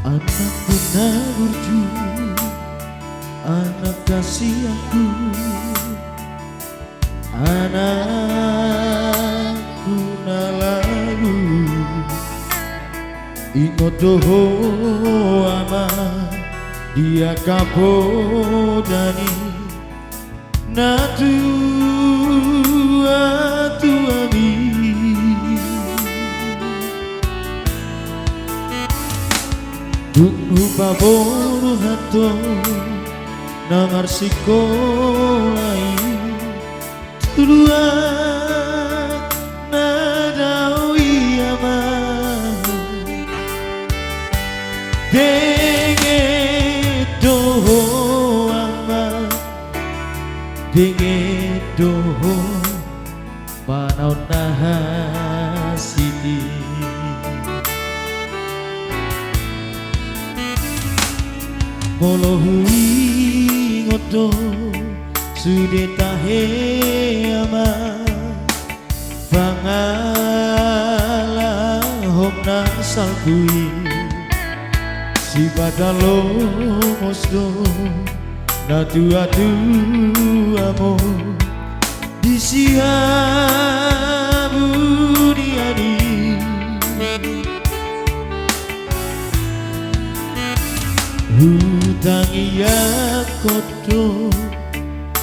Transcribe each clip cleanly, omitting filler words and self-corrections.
Anakku Naburju, anak kasih anakku nalalu ingotoho ama dia kapodani natu atu ami Dupa boru hato namar sikolai Tuduak nadau iyama Denget doho ama Denget doho Manau nahasini Molohui ngoto sude tahe ama Pangala homna salkui Si badalo mosdo Natu adu amo Disiabu diani Hutang iya koto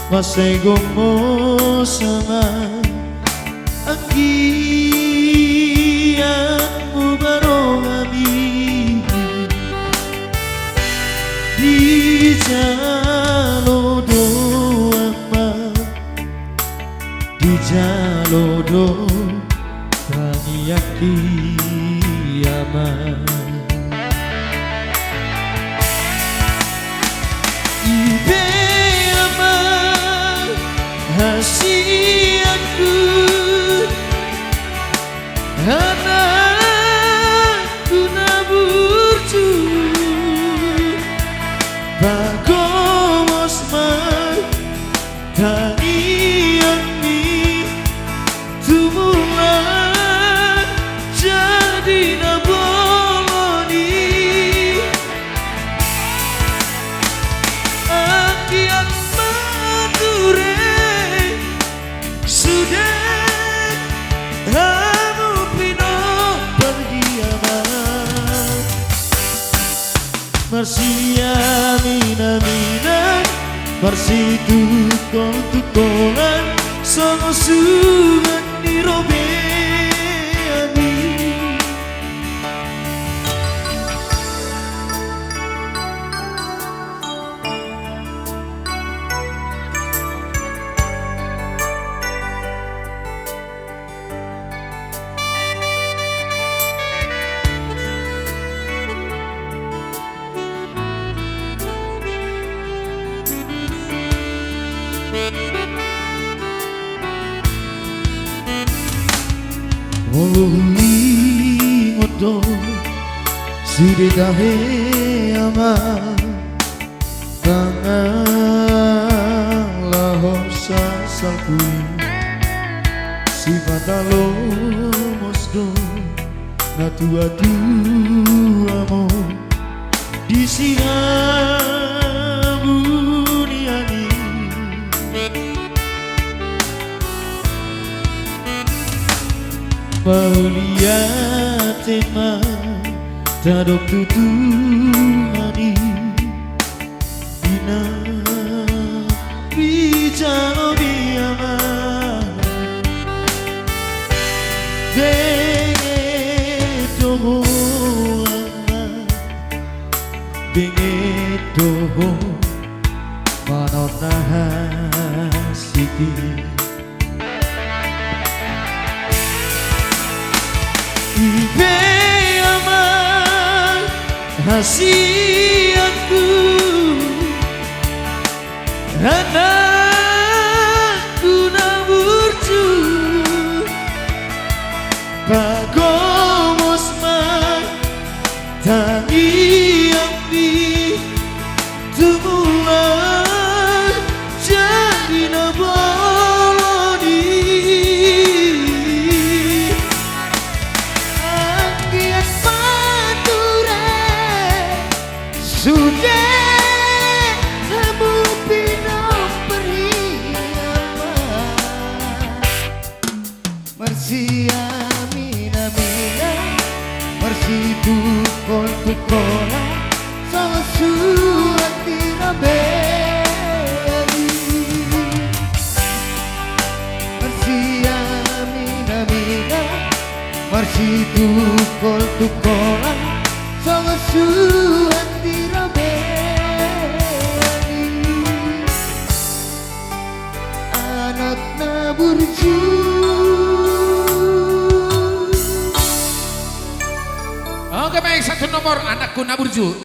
Masai gomo sama Angkianmu barongami Di jalodo ama Di jalodo Taniyaki ama Hasiatku anakku Naburju bagomos tani ami tumulan jadi naboloni akiat mature Marsi aminan Marsi tukolan Songo sugan nirobeani Molohui ngoto sude tahe ama Pangala hosa salkui Si badalo mosdo Natu adu amo Disiabu diani Paulia tema Tadok tutumani Dina Bijalo biyama Bengedoho ama Bengedoho Manau nahasiti Ibe ama hasiatku anakku Naburju bagomos tangi ami tumulan jadi naboloni Anggiat mature sudah kamu pinang periama Mersi amina mina Mersi tukol tukola Sama surat tirabeli Mersi amina mina Mersi tukol tukola Sama surat tirabeli Anak naburju Oke baik, satu nomor anakku Naburju.